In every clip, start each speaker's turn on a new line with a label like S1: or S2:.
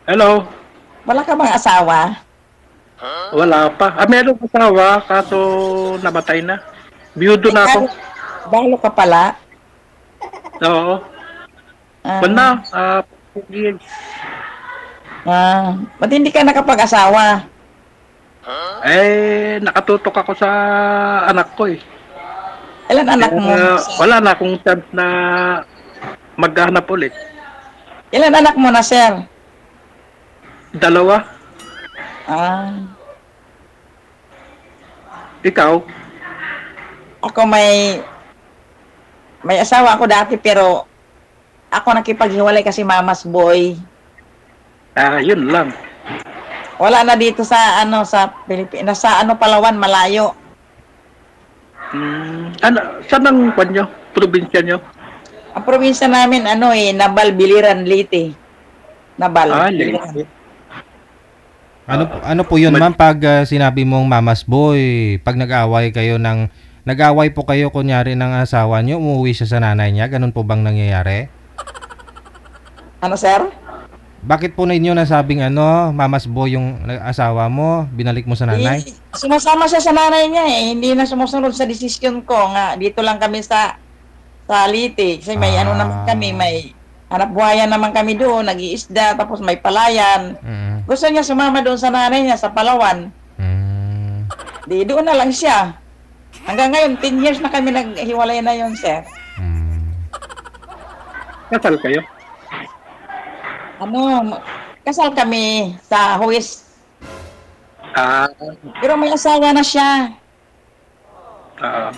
S1: Hello?
S2: Wala ka bang asawa?
S1: Wala pa. Meron asawa, kaso namatay na. Biyudo
S2: Ay,
S1: na ako.
S2: balo ka pala.
S1: Oo.
S2: Ah,
S1: Banda, 4 years.
S2: ba't hindi ka nakapag-asawa?
S1: Nakatutok ako sa anak ko eh.
S2: Ilan anak mo?
S1: Kaya wala na akong chance na maghanap ulit.
S2: Ilan anak mo na, sir?
S1: Dalawa.
S2: Ah,
S1: Ikaw?
S2: ako may asawa ako dati pero ako nakipaghiwalay kasi mama's boy.
S1: Yun lang.
S2: Wala na dito sa sa Pilipinas, sa Palawan, malayo.
S1: Saan ang kwan nyo? Probinsya nyo?
S2: Ang probinsya namin Nabal, Biliran, Leyte. Nabal, Biliran.
S1: Leyte.
S3: Ano po 'yun, ma'am, pag sinabi mong mama's boy, pag nag-away po kayo kunyari ng asawa niyo, umuwi siya sa nanay niya, ganun po bang nangyayari?
S2: Ano, sir?
S3: Bakit po ninyo nasabing mama's boy yung asawa mo, binalik mo sa nanay?
S2: Sumasama siya sa nanay niya eh. Hindi na sumusunod sa desisyon ko nga. Dito lang kami sa Leyte. Kasi may naman kami, may hanap buhayan naman kami doon, nag-iisda, tapos may palayan.
S3: Mm.
S2: Gusto niya sumama doon sa nanay niya sa Palawan.
S3: Mm.
S2: Di doon na lang siya. Hanggang ngayon, 10 years na kami naghiwalay na yon, sir.
S3: Mm.
S1: Kasal kayo?
S2: Kasal kami sa Huwis.
S1: Ah,
S2: Pero may asawa na siya.
S1: ah.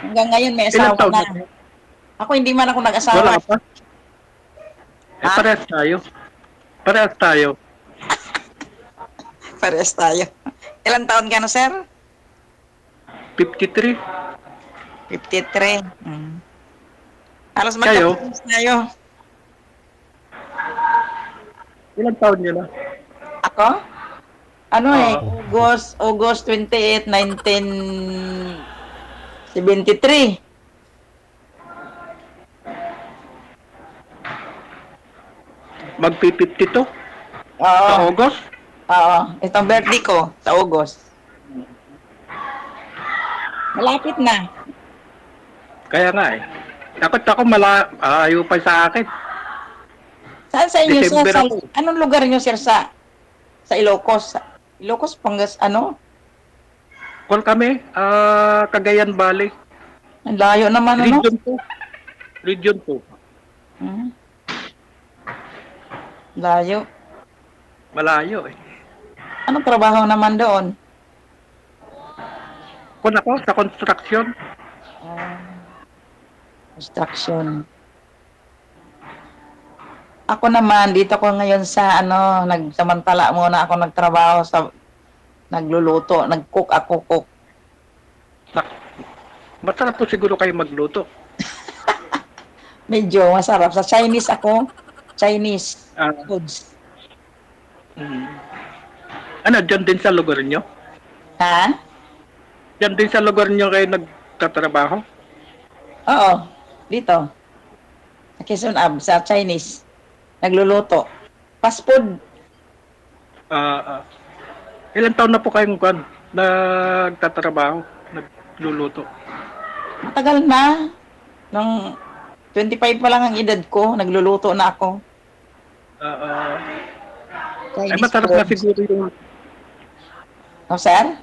S2: Hanggang ngayon may
S1: Ilang
S2: asawa
S1: taon
S2: na.
S1: na?
S2: Ako hindi man ako
S1: Wala
S2: nag-asawa.
S1: pa? Parehas tayo. Parehas tayo.
S2: Parehas tayo. Ilang taon ka na, sir?
S1: 53.
S2: 53. Halos
S1: Kayo?
S2: magkapos tayo.
S1: Ilang taon nyo na?
S2: Ako?
S1: Oo.
S2: August 28, 1973.
S1: Magpi-52?
S2: Oo.
S1: Sa August?
S2: Oo. Itong birthday ko sa August. Malapit na.
S1: Kaya nga eh. Takot ako ayaw pa sa akin.
S2: Saan sa inyo, sir?
S1: December ako.
S2: Anong lugar nyo, sir, sa Ilocos? Ilocos, Pangas,
S1: Call kami, Cagayan Valley.
S2: Ang layo naman,
S1: Region 2. Region 2.
S2: Hmm. Layo.
S1: Malayo eh.
S2: Anong trabaho naman doon?
S1: Kung ako, sa construction.
S2: Construction. Ako naman, dito ko ngayon sa nagsamantala muna ako nagtrabaho nagluluto, nag-cook ako, cook.
S1: Masarap po siguro kayo magluto.
S2: Medyo masarap. Sa Chinese ako, Chinese
S1: Ah.
S2: foods.
S1: Dyan din sa lugar nyo?
S2: Ha?
S1: Dyan din sa lugar nyo kayo nagtatrabaho?
S2: Oo, dito. Sa Quezon Ab, sa Chinese. Nagluluto. Fast food.
S1: Ilang taon na po kayong nagtatrabaho, nagluluto?
S2: Matagal na. Nung 25 pa lang ang edad ko, nagluluto na ako. Chinese
S1: Masarap
S2: food.
S1: na siguro yung...
S2: Oh, sir?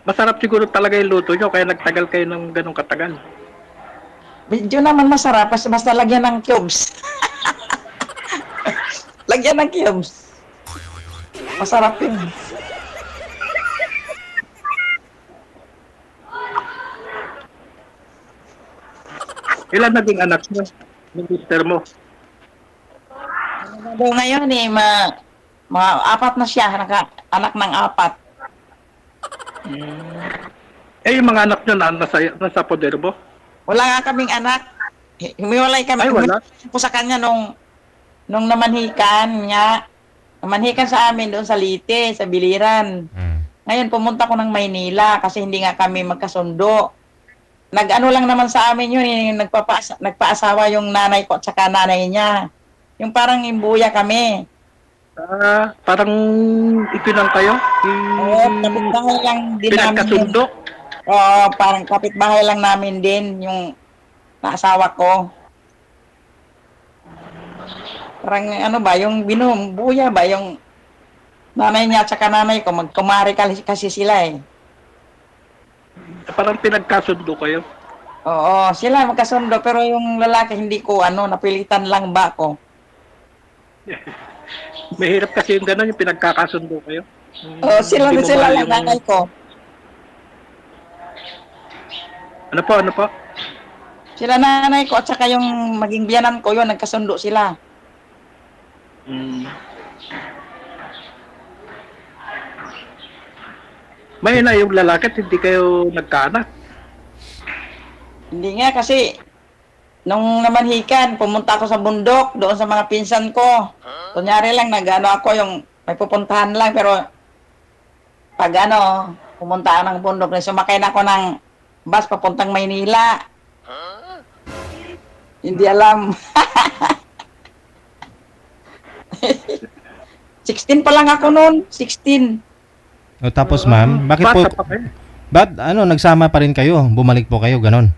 S1: Masarap siguro talaga yung luto nyo, kaya nagtagal kayo ng ganong katagal.
S2: Medyo naman masarap, basta lagyan ng cubes. Lagyan ng cubes. Masarap yun.
S1: Ilan naging anak nyo? Yung sister mo?
S2: Ngayon mga apat na siya, anak ng apat.
S1: Yung mga anak nyo nasa Poderbo?
S2: Wala nga kaming anak. Humiwalay kami.
S1: Ay, wala?
S2: Humiwalay po sa kanya nung namanhikan niya. Namanhikan sa amin doon sa Leyte, sa Biliran. Ngayon, pumunta ko ng Maynila kasi hindi nga kami magkasundo. Nag-ano lang naman sa amin yun, nagpaasawa yung nanay ko at saka nanay niya. Yung parang imbuya kami.
S1: Parang ipinang kayo?
S2: Oo, kapitbahay lang din namin yun.
S1: Pinagkasundo?
S2: Oo, parang kapitbahay lang namin din yung naasawa ko. Parang ano ba, yung binubuya ba, yung nanay niya at saka nanay ko, magkumari kasi sila eh.
S1: Parang pinagkasundo kayo?
S2: Oo, sila magkasundo, pero yung lalaki hindi ko, napilitan lang ba ako.
S1: Mahirap kasi yung gano'n, yung pinagkakasundo kayo.
S2: Oo, sila
S1: Hindi
S2: na
S1: mo
S2: sila
S1: mahal
S2: lang, nanay ko.
S1: Ano po, ano po?
S2: Sila nanay ko at saka yung maging biyanan ko, yun, nagkasundo sila.
S1: Hmm. May na yung lalaki at hindi kayo nagkaanak.
S2: Hindi nga kasi, nung namanhikan, pumunta ako sa bundok, doon sa mga pinsan ko. Kunyari lang, ako yung, may pupuntahan lang, pero pag pumunta ng bundok, sumakay na ako ng bus papuntang Maynila. Hindi alam. 16 pa lang ako noon, 16.
S3: O tapos ma'am, bakit po,
S1: Bata pa kayo.
S3: nagsama pa rin kayo? Bumalik po kayo, ganon?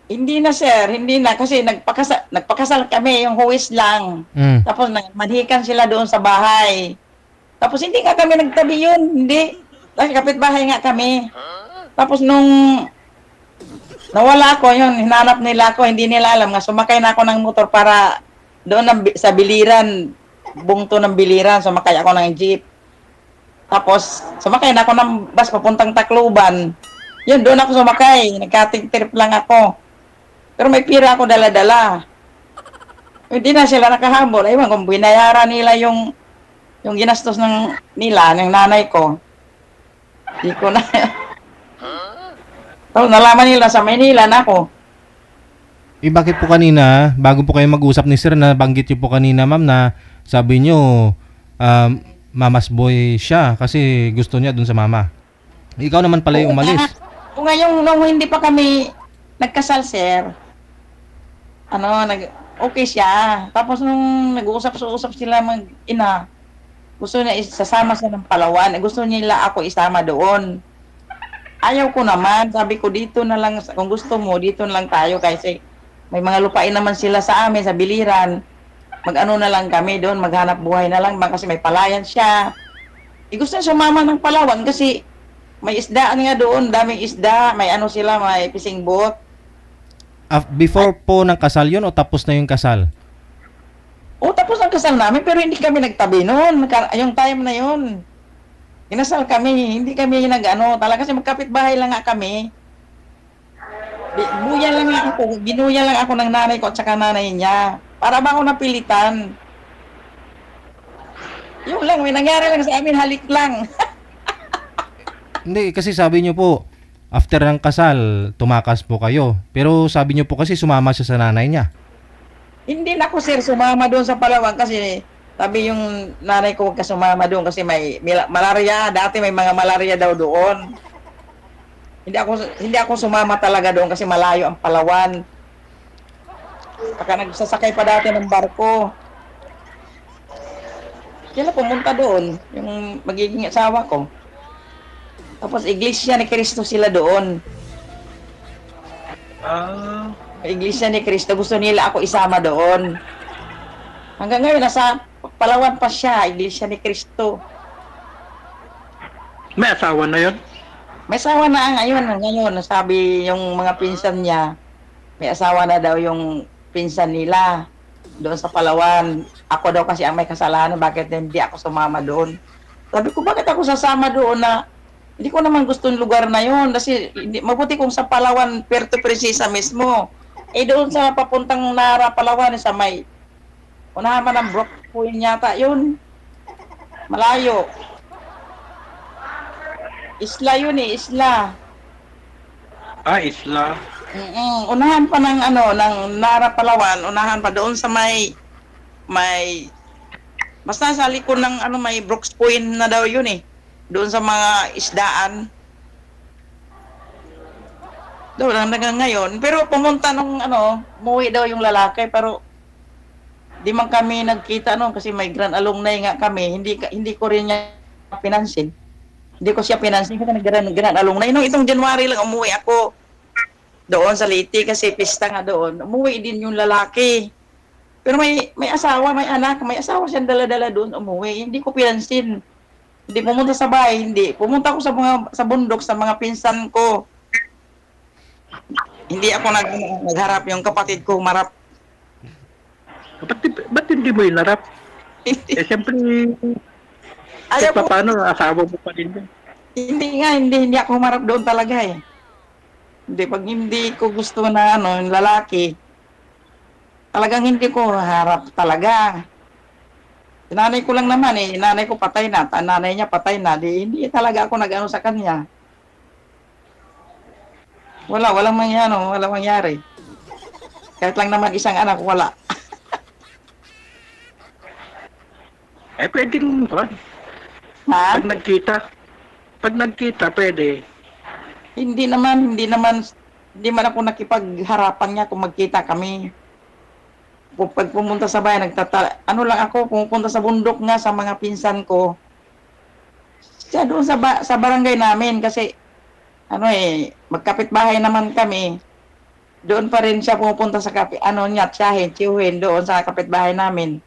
S2: Hindi na sir, hindi na kasi nagpakasal kami, yung huwis lang.
S3: Mm.
S2: Tapos manhikan sila doon sa bahay. Tapos hindi nga kami nagtabi yun, hindi. Kasi kapitbahay nga kami. Tapos nung nawala ako, yun, hinanap nila ako, hindi nila alam nga, sumakay na ako ng motor para doon sa biliran, bungto ng biliran, sumakay ako ng jeep. Tapos, sumakay na ako ng bus papuntang Tacloban. Yun, doon ako sumakay, nagkating trip lang ako. Pero may pira ako dala-dala. Hindi na sila nakahabol. Ewan kung binayaran nila yung ginastos nila, ng nanay ko. Hindi ko na. Tapos nalaman nila sa Maynila na ako.
S3: Bakit po kanina, bago po kayo mag-usap ni sir, nabanggit niyo po kanina ma'am na sabi niyo, mama's boy siya kasi gusto niya dun sa mama. Ikaw naman pala yung umalis.
S2: Kung ngayong nung hindi pa kami nagkasal, sir, okay siya. Tapos nung nag-uusap-usap sila mag-ina, gusto niya isasama siya ng Palawan. Gusto nila ako isama doon. Ayaw ko naman. Sabi ko, dito na lang, kung gusto mo, dito na lang tayo kasi may mga lupain naman sila sa amin, sa biliran. Mag-ano na lang kami doon, maghanap buhay na lang ba kasi may palayan siya. Gusto niya sumama ng Palawan kasi may isdaan nga doon, daming isda, may sila, may fishing boat.
S3: Before po ng kasal yun o tapos na yung kasal?
S2: O tapos ang kasal namin pero hindi kami nagtabi noon, yung time na yun. Kinasal kami, hindi kami talaga kasi magkapit-bahay lang nga kami. Binuya lang ako ng nanay ko at saka nanay niya. Para ba ako napilitan? Yung lang, may nangyari lang sa amin, halik lang.
S3: Hindi, kasi sabi niyo po, after ng kasal, tumakas po kayo. Pero sabi niyo po kasi sumama siya sa nanay niya.
S2: Hindi na ako sir sumama doon sa Palawan kasi sabi yung nanay ko huwag ka sumama doon kasi may malaria. Dati may mga malaria daw doon. Hindi ako sumama talaga doon kasi malayo ang Palawan. Baka nagsasakay pa dati ng barko. Sila pumunta doon, yung magiging asawa ko. Tapos Iglesia ni Cristo sila doon. Iglesia ni Cristo, gusto nila ako isama doon. Hanggang ngayon, nasa Palawan pa siya, Iglesia ni Cristo.
S1: May asawa na yun?
S2: May asawa na ngayon, sabi yung mga pinsan niya, may asawa na daw yung pinsan nila doon sa Palawan. Ako daw kasi ang may kasalanan, bakit hindi ako sumama doon? Sabi ko, bakit ako sasama doon na hindi ko naman gusto yung lugar na yun kasi mabuti kung sa Palawan, Puerto Princesa mismo. Doon sa papuntang Nara, Palawan, sa may unahan man ng Brook Point yata, yun. Malayo. Isla yun isla.
S1: Isla.
S2: Unahan pa ng ng Nara, Palawan, unahan pa doon sa may basta sa likod ng may Brooks Point na daw yun doon sa mga isdaan. Doon hanggang ngayon. Pero pumunta nung umuwi daw yung lalaki pero di man kami nagkita noon kasi may grand alumni nga kami. Hindi ko rin niya pinansin. Hindi ko siya pinansin kasi grand alumni. Nung itong January lang umuwi ako doon sa Leyte kasi pista nga doon. Umuwi din yung lalaki. Pero may asawa, may anak, may asawa siyang dala-dala doon umuwi. Hindi ko pinansin. Hindi pumunta sa bahay, hindi. Pumunta ako sa bundok sa mga pinsan ko. Hindi ako nagharap yung kapatid ko marap.
S1: Ba't hindi mo inarap? Siyempre,
S2: Ayaw ko.
S1: paano, asawa mo pa rin yun.
S2: Hindi ako marap doon talaga eh. Hindi, pag hindi ko gusto na yung lalaki, talagang hindi ko harap talaga. Nanay ko lang naman eh, nanay ko patay na, nanay niya patay na, hindi talaga ako nag-ano sa kanya. Walang mangyari. Kahit lang naman isang anak, wala.
S1: Pwedeng,
S2: Ha?
S1: Pag nagkita, pwede.
S2: Hindi man ako nakipagharapan niya kung magkita kami. Pag pumunta sa bayan, pumunta sa bundok nga sa mga pinsan ko. Siya doon sa barangay namin kasi magkapit-bahay naman kami. Doon pa rin siya pupunta sa tiyuhin doon sa kapit-bahay namin.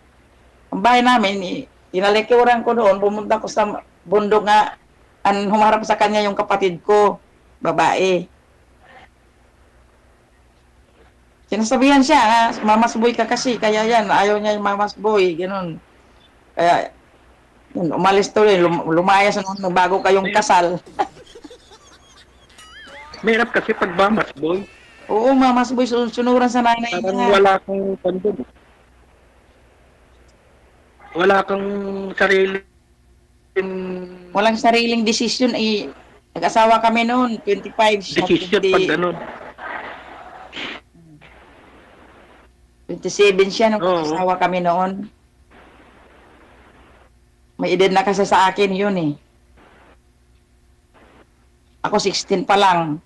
S2: Ang bahay namin, inalikuran ko doon, pumunta ko sa bundok nga, humarap sa kanya yung kapatid ko, babae. Sinasabihan siya, mamas boy ka kasi, kaya yan, ayaw niya yung mamas boy, gano'n. Kaya, umalis to rin, lumayas nung bago kayong kasal.
S1: Mahirap kasi pag mamas boy.
S2: Oo, mamas boy, sunuran sa nanay
S1: Parang
S2: niya.
S1: wala kang pandun. Wala kang sarili.
S2: Walang sariling desisyon eh. Nag-asawa kami noon, 25 siya.
S1: Decision pag ganun.
S2: 27 siya nung
S1: Oo.
S2: nag-asawa kami noon. May edad na kasi sa akin yun eh. Ako 16 pa lang.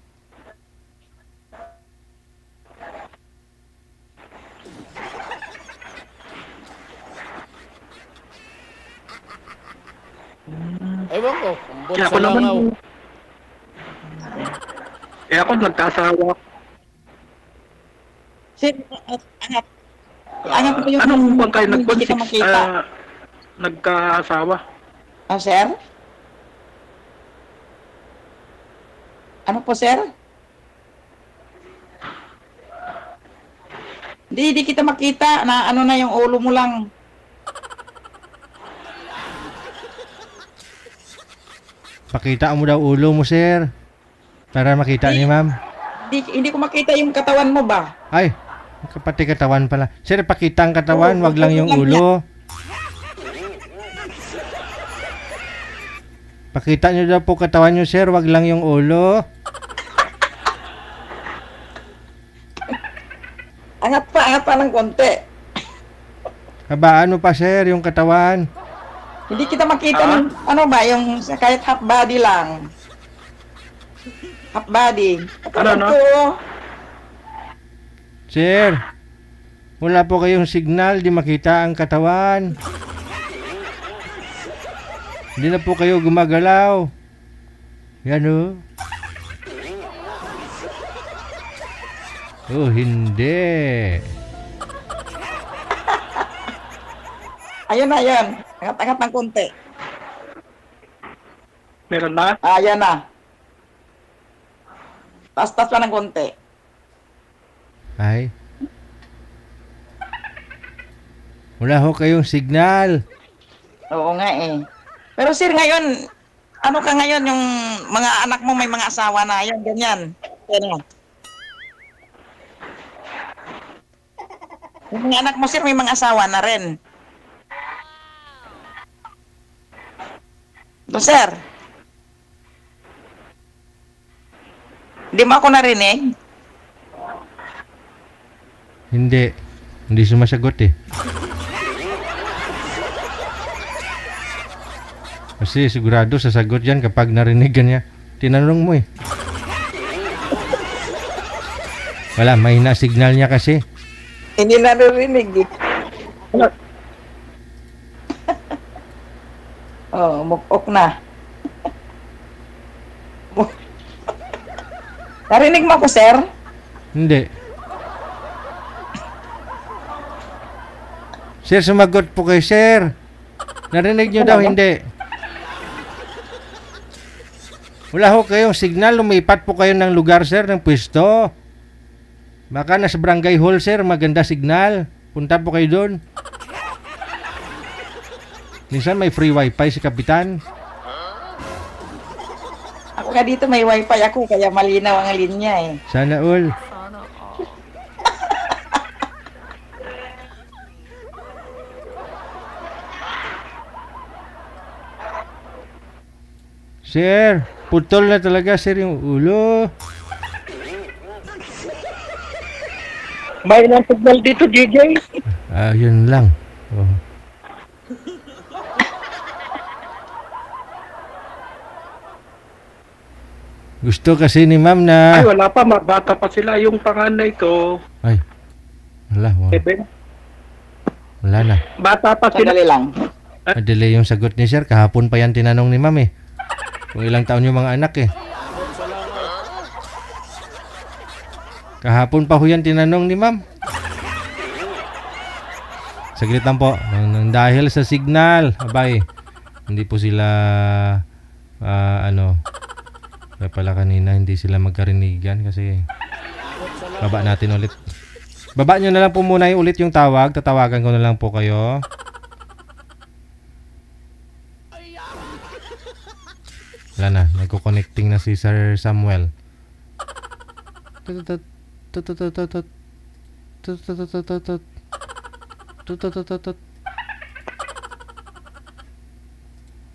S4: Ewan ko, kumbot
S1: Kaya
S4: sa
S1: ako naman,
S4: langaw.
S1: ako nagkasawa.
S2: Sir, angat ko yung
S1: Anong buwan kayo
S2: hindi kita makita.
S1: nagkaasawa?
S2: Sir? Ano po, sir? Hindi kita makita na na yung ulo mo lang.
S3: Pakita mo daw ulo mo, sir. Para makita ni ma'am.
S2: Hindi ko makita yung katawan mo ba?
S3: Ay, pati katawan pala. Sir, pakita ang katawan,
S2: Oo,
S3: wag lang yung
S2: lang
S3: ulo. Pakita nyo daw po katawan nyo, sir, wag lang yung ulo.
S2: Angat pa ng konti.
S3: Habaan mo pa, sir, yung katawan.
S2: Hindi kita makita ng, yung kahit half body lang. Half body.
S1: Ano?
S3: Sir, wala po kayong signal, di makita ang katawan. Hindi na po kayo gumagalaw. Yan o. Oh, hindi.
S2: Ayun na, yan. Angat ng konti.
S1: Meron na?
S2: Ayan na. Tas-tas pa ng konti.
S3: Ay. Wala ho kayong signal.
S2: Oo nga eh. Pero sir, ngayon, ano ka ngayon yung mga anak mo may mga asawa na, yan, ganyan. Ano? Yung mga anak mo sir may mga asawa na rin. So, sir. Hindi mo ako narinig?
S3: Hindi. Hindi sumasagot eh. Kasi sigurado sasagot yan kapag narinig ka niya. Tinanong mo eh. Wala, mahina signal niya kasi.
S2: Hindi narinig eh.
S1: Wala.
S2: Oh, mukok na. Narinig mo ako, sir?
S3: Hindi. Sir, sumagot po kayo, sir. Narinig nyo daw, hindi. Wala ho kayong signal. Lumipat po kayo ng lugar, sir, ng pwesto. Baka nasa barangay hall, sir. Maganda signal. Punta po kayo doon. Minsan may free wifi si Kapitan.
S2: Ako nga dito may wifi ako, kaya malinaw ang linya eh.
S3: Sana all. Sir, putol na talaga, sir, yung ulo.
S1: May ilang signal dito, JJ.
S3: Yun lang. Oh. Gusto kasi ni ma'am na...
S1: Ay, wala pa. Bata pa sila. Yung panganay ko.
S3: Ay. Wala.
S1: 7.
S3: Wala na.
S1: Bata pa sila.
S2: Sandali lang.
S3: Madali yung sagot ni sir. Kahapon pa yan tinanong ni ma'am eh. Kung ilang taon yung mga anak eh. Kahapon pa ho yan tinanong ni ma'am. Saglit lang po. Dahil sa signal. Abay. Hindi po sila... Kaya pala kanina hindi sila magkarinigan kasi baba natin ulit. Baba nyo na lang po muna yung ulit yung tawag. Tatawagan ko na lang po kayo. Wala na. Nagko-connecting na si Sir Samuel.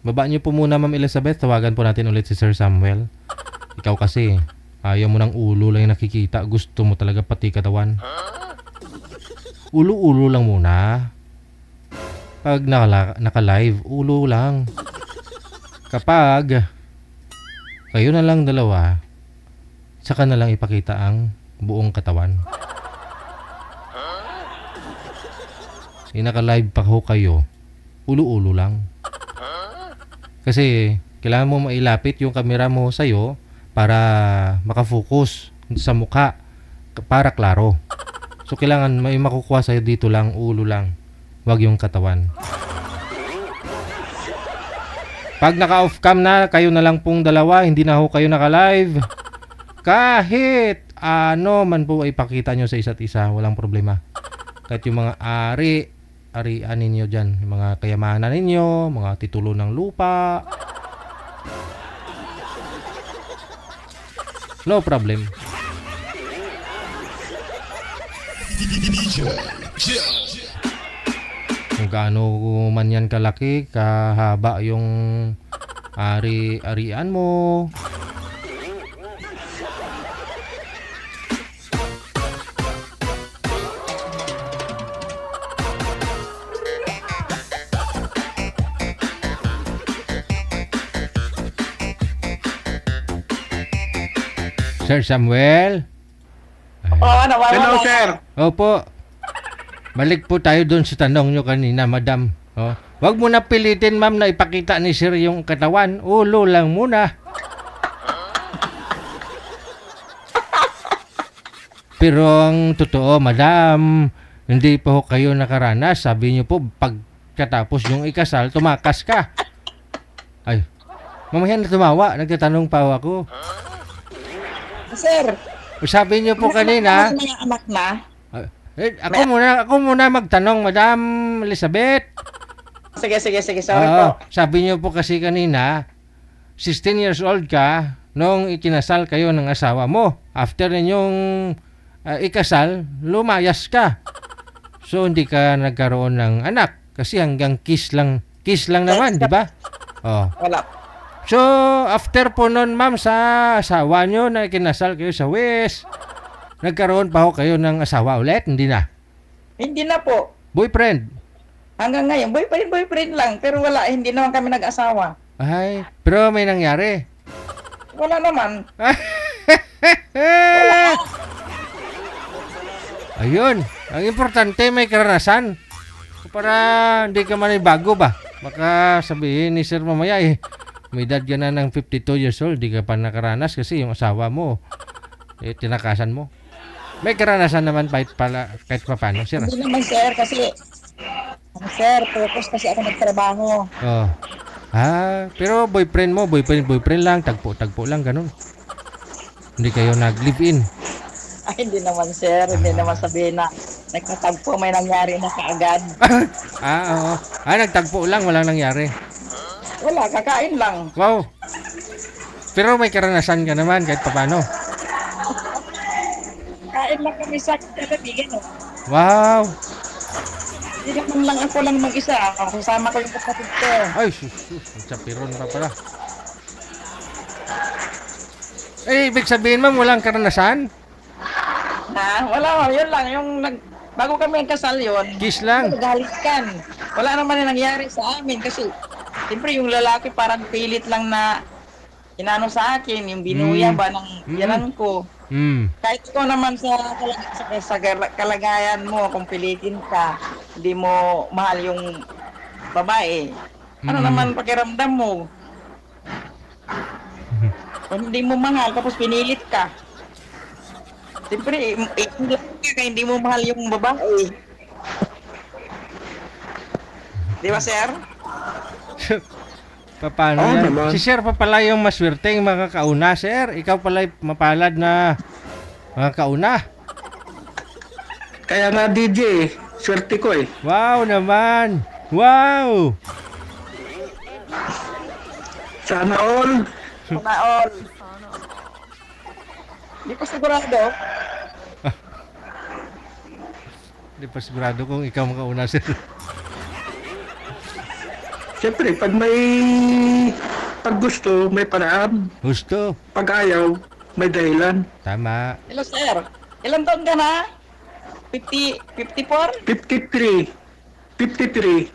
S3: Baba nyo po muna, Ma'am Elizabeth. Tawagan po natin ulit si Sir Samuel. Ikaw kasi, ayaw mo ng ulo lang yung nakikita. Gusto mo talaga pati katawan. Ulo-ulo lang muna. Pag naka-live, ulo lang. Kapag kayo na lang dalawa, saka na lang ipakita ang buong katawan. Naka-live pa ho kayo, ulo-ulo lang. Kasi kailangan mo mailapit yung camera mo sa'yo para makafocus sa mukha para klaro. So kailangan may makukuha sa'yo dito lang, ulo lang. Wag yung katawan. Pag naka-off cam na, kayo na lang pong dalawa, hindi na ho kayo naka-live. Kahit ano man po ay ipakita nyo sa isa't isa, walang problema. Kahit yung mga arian ninyo dyan, yung mga kayamanan ninyo, mga titulo ng lupa. No problem. Kung gaano man yan kalaki, kahaba yung arian mo. Sir Samuel?
S2: Oo, nawawala.
S1: Hello, sir.
S3: Opo. Balik po tayo doon sa tanong nyo kanina, madam. Oh. Wag mo na pilitin, ma'am, na ipakita ni sir yung katawan. Ulo lang muna. Pero ang totoo, madam, hindi pa ho kayo nakaranas. Sabi nyo po, pagkatapos yung ikasal, tumakas ka. Ay, mamaya na tumawa. Nagtatanong pa ako.
S2: Sir,
S3: Sabi niyo po kanina,
S2: mas mga anak na.
S3: ako muna magtanong, Madam Elizabeth.
S2: Sige, sorry po.
S3: Sabi niyo po kasi kanina, 16 years old ka nung ikinasal kayo ng asawa mo. After ninyong ikasal, lumayas ka. So hindi ka nagkaroon ng anak kasi hanggang kiss lang naman, di ba? Oh.
S2: Wala.
S3: So, after po nun, ma'am, sa asawa nyo na kinasal kayo sa West, nagkaroon pa ho kayo ng asawa ulit? Hindi na?
S2: Hindi na po.
S3: Boyfriend?
S2: Hanggang ngayon, boyfriend lang. Pero wala, hindi naman kami nag-asawa.
S3: Ay, pero may nangyari.
S2: Wala naman.
S3: Ayun, ang importante may karanasan. Para hindi ka man bago ba? Baka sabihin ni sir mamaya may edad ka na ng 52 years old, di ka pa nakaranas kasi yung asawa mo, tinakasan mo. May karanasan naman kahit pa paano, sir.
S2: Hindi naman, sir, kasi sir, focus kasi ako nagtrabaho.
S3: Oh. Pero boyfriend mo, boyfriend lang, tagpo lang, ganun. Hindi kayo nag-live-in.
S2: Ay, hindi naman, sir. Hindi naman sabihin na nagkatagpo, may nangyari na kaagad.
S3: Oo. Nagtagpo lang, walang nangyari.
S2: Wala, kakain lang.
S3: Wow. Pero may karanasan ka naman kahit paano.
S2: Kain lang kami sa kaibigan.
S3: Wow.
S2: Hindi naman lang ako lang mag-isa. Kasama ko yung kapatid ko.
S3: Ay, sapiron pa pala. Ibig sabihin ma'am, walang karanasan?
S2: Wala, yun lang. Bago kami kasal yun,
S3: Kiss lang.
S2: naghalikan. Wala naman na nangyari sa amin kasi siyempre yung lalaki parang pilit lang na inano sa akin, yung binuya ba ng yanan ko. Kahit ikaw naman sa kalagayan mo, kung pilitin ka, hindi mo mahal yung babae, ano naman pakiramdam mo? Kung hindi mo mahal, tapos pinilit ka. Siyempre, hindi mo mahal yung babae. Di ba, sir?
S3: Paano
S1: Oo
S3: yan?
S1: naman.
S3: Si sir pa pala yung maswerteng makakauna, sir. Ikaw pala mapalad na makakauna.
S1: Kaya nga DJ, swerte ko eh.
S3: Wow naman! Wow!
S1: Sana all.
S2: Sana all. Hindi ko sigurado.
S3: Hindi pa sigurado kung ikaw makauna, sir.
S1: Siyempre, pag gusto, may paraan.
S3: Gusto.
S1: Pag ayaw, may dahilan.
S3: Tama.
S2: Hello, sir. Ilan taon ka na? 54?
S1: 53. 53.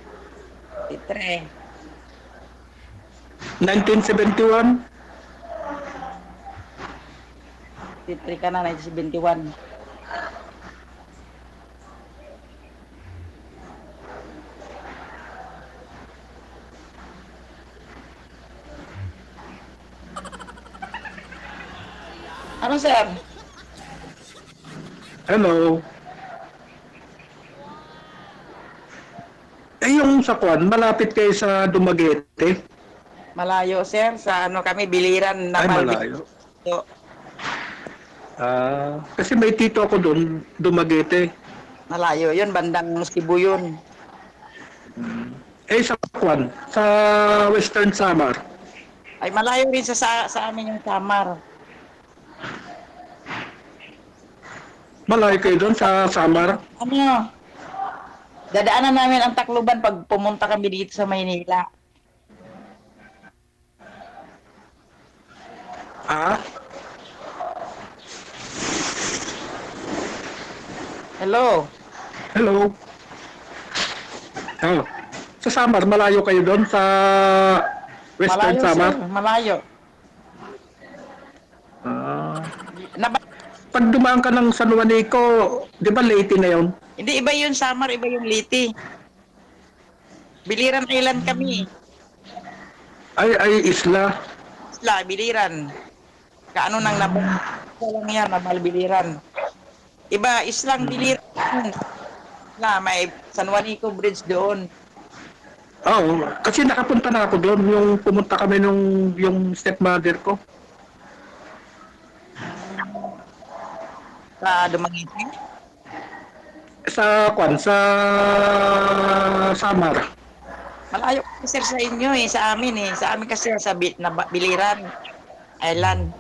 S2: 53.
S1: 1971.
S2: 53 ka na, 1971. Ano, sir?
S1: Hello. Yung sa Kwan, malapit kayo sa Dumaguete.
S2: Malayo, sir. Sa kami, Biliran na
S1: Ay,
S2: Malbi-
S1: malayo.
S2: So,
S1: Kasi may tito ako doon, Dumaguete.
S2: malayo yun, bandang Cebu yun.
S1: Sa Kwan, sa Western Samar.
S2: Ay, malayo rin sa amin yung Samar.
S1: Malayo kayo doon sa Samar.
S2: Ano? Dadaanan namin ang Tacloban pag pumunta kami dito sa Maynila. Hello?
S1: Hello. Sa Samar, malayo kayo doon sa Western
S2: Malayo,
S1: Samar.
S2: sir. Malayo.
S1: Pag dumaan ka ng San Juanico, di ba Leyte na yun?
S2: Hindi, iba yung Samar, iba yung Liti. Biliran Island kami.
S1: Ay, isla.
S2: Isla, Biliran. Kaano nang nabang lang yan, nabal Biliran. Iba, Islang Biliran. May San Juanico Bridge doon.
S1: Oo, kasi nakapunta na ako doon yung pumunta kami yung stepmother ko.
S2: Sa Dumaguete.
S1: Sa Samar.
S2: Malayo kasi sir sa inyo sa amin Sa amin kasi sa Biliran Island.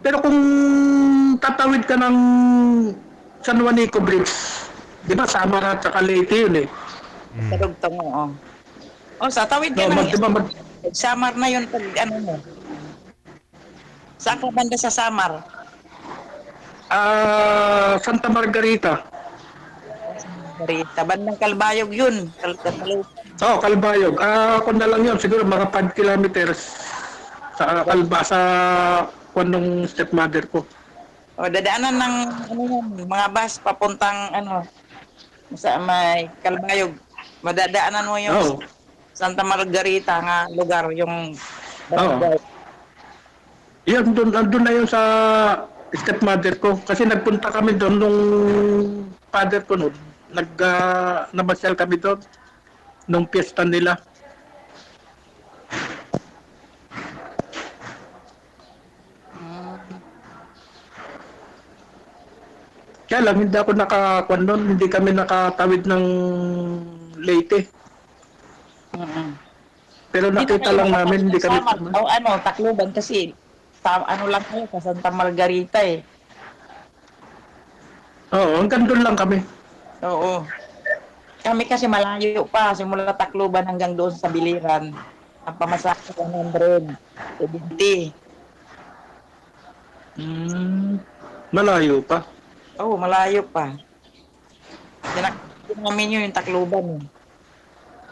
S1: Pero kung tatawid ka ng San Juanico Bridge, di ba Samar at saka Leyte yun eh.
S2: Sa dugtong mo. Sa tawid ka
S1: No,
S2: ng Samar na yun pag mo. Saan ka banda sa Samar?
S1: Santa Margarita.
S2: Margarita. Bandang Kalbayog yun.
S1: Kalbayog. Kung na lang yun, siguro mga 5 kilometers sa stepmother ko.
S2: Dadaanan ng mga bus papuntang Sa may Kalbayog. Madadaanan mo yung
S1: Oo.
S2: Santa Margarita nga lugar, yung
S1: Oo. Yun, andun na yun sa stepmother ko. Kasi nagpunta kami doon nung father ko noon. Namasyal kami doon nung piyesta nila. Kaya lang, hindi ako nakakuan doon. Hindi kami nakatawid ng Leyte. Pero nakita lang namin, hindi kami...
S2: O Tacloban kasi ano lang kayo, sa Santa Margarita eh.
S1: Oo, hanggang doon lang kami.
S2: Oo. Kami kasi malayo pa, simula Tacloban hanggang doon sa Biliran. Ang pamasahe 100, 70.
S1: Malayo pa.
S2: Oo, malayo pa. Tinakot namin yun yung Tacloban eh.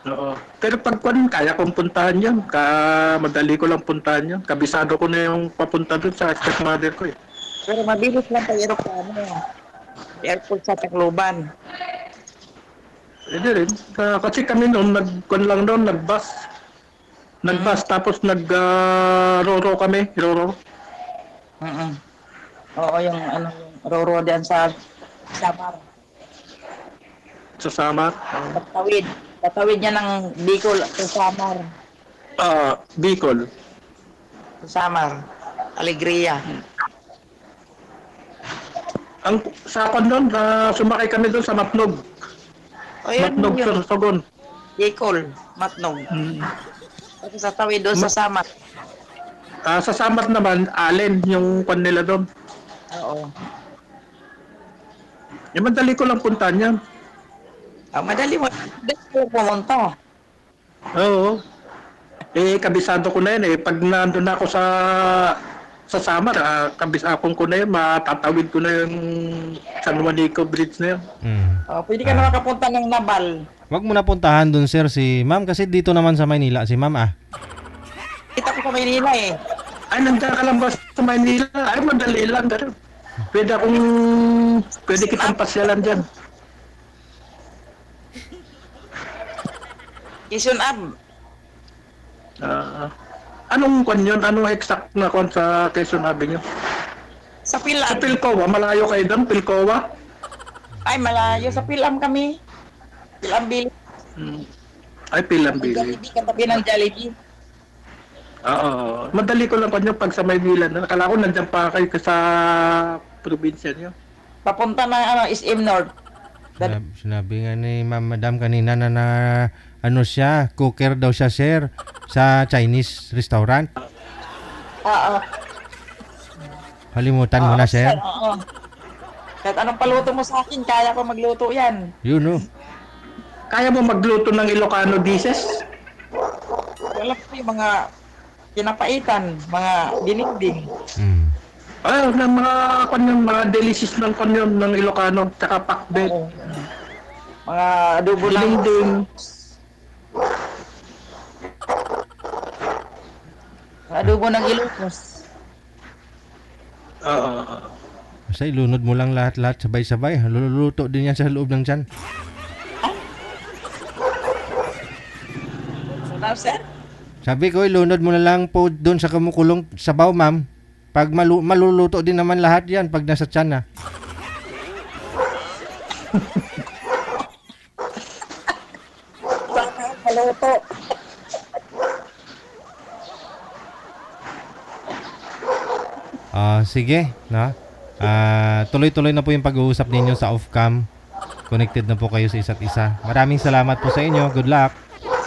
S1: Oo. Pero pag kaya kong puntahan yan. Madali ko lang puntahan yan. Kabisado ko na yung papunta doon sa stepmother ko eh.
S2: Pero mabilis lang tayo aeroplano eh. Airport sa Tacloban.
S1: Hindi rin. Kasi kami noon, nag-bus. Nag-bus, tapos nag-roro kami. Roro.
S2: Oo, yung Roro diyan sa Samar.
S1: Sa Samar.
S2: Tatawid niya ng Bicol sa Samar.
S1: Bicol.
S2: Sa Samar. Alegria.
S1: Sa doon, sumakay kami doon sa Matnog.
S2: O yun,
S1: Matnog,
S2: yun.
S1: Sorsogon.
S2: Bicol, Matnog. Tapos sa tawid doon sa Samar.
S1: Sa Samar naman, Allen, yung kwan nila doon.
S2: Oo.
S1: Yung madali ko lang puntahan yan.
S2: Madali mo pumunta.
S1: Oo. Kabisado ko na yan eh. Pag nandun ako sa Samar, kabisakong ko na yun, matatawid ko na yung San Juanico Bridge na yun.
S2: Pwede ka na makapunta ng Nabal.
S3: Wag mo na puntahan dun, sir, si ma'am, kasi dito naman sa Maynila, si ma'am
S2: Kita ko sa Maynila eh.
S1: Ay, nandiyan ka lang ba sa Maynila? Ay, madali lang. Pero pwede kitang pasyalan dyan.
S2: Quezon Ab.
S1: Anong kwan yun? Anong exact na kwan sa Quezon Avenue?
S2: Sa Pilam.
S1: Sa Pilcoa, malayo kayo doon, Pilcoa?
S2: Ay, malayo. Sa Pilam kami. Pilam Bill.
S1: Ay, Pilambili.
S2: Jollibee, katabi ng Jollibee.
S1: Oo. Madali ko lang kwan yung pag sa Maynila. Nakala ko nandiyan pa kayo sa probinsya niyo.
S2: Papunta na SM North.
S3: Sinabi nga ni Madam kanina na ano siya, cooker daw siya, sir, sa Chinese restaurant.
S2: Oo.
S3: Halimutan mo na, sir.
S2: Oo. Kahit anong paluto mo sa akin, kaya ko magluto yan.
S3: Yun,
S1: Kaya mo magluto ng Ilocano dishes?
S2: Wala ko yung mga kinapaitan, mga dinigding.
S1: Ng mga kanyon, mga delicious ng kanyon ng Ilocano, tsaka pakbet.
S2: Mga adobo ng
S1: Ding-ding.
S2: adobo ng Ilocos.
S3: Basta ilunod mo lang lahat-lahat sabay-sabay. Luluto din yan sa loob ng tiyan.
S2: Sir?
S3: Sabi ko, ilunod mo na lang po doon sa kumukulong sabaw, ma'am. Pag maluluto din naman lahat yan pag nasa tiyan na.
S2: Maluto.
S3: Sige, no? Tuloy-tuloy na po yung pag-uusap ninyo sa off-cam. Connected na po kayo sa isa't isa. Maraming salamat po sa inyo. Good luck.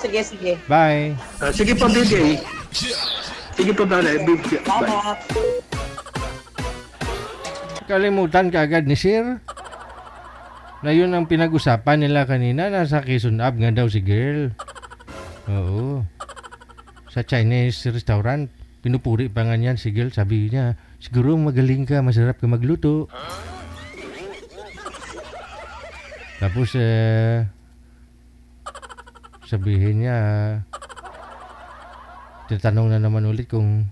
S2: Sige.
S3: Bye.
S1: Sige po, DJ. Sige po, Dale. Bye.
S2: Salamat.
S3: Kalimutan ka agad ni Sir. Na yun ang pinag-usapan nila kanina. Nasa Quezon Ab nga daw si girl. Oo. Sa Chinese restaurant. Pinupuri pa nga niyan si girl. Sabi niya, siguro magaling ka, masarap ka magluto. Tapos sabihin niya, tinatanong na naman ulit kung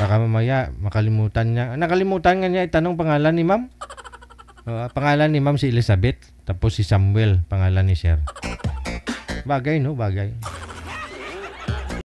S3: Baka mamaya makalimutan niya. Nakalimutan nga niya itanong pangalan ni ma'am. Pangalan ni ma'am si Elizabeth. Tapos si Samuel, pangalan ni sir. Bagay, no? Bagay.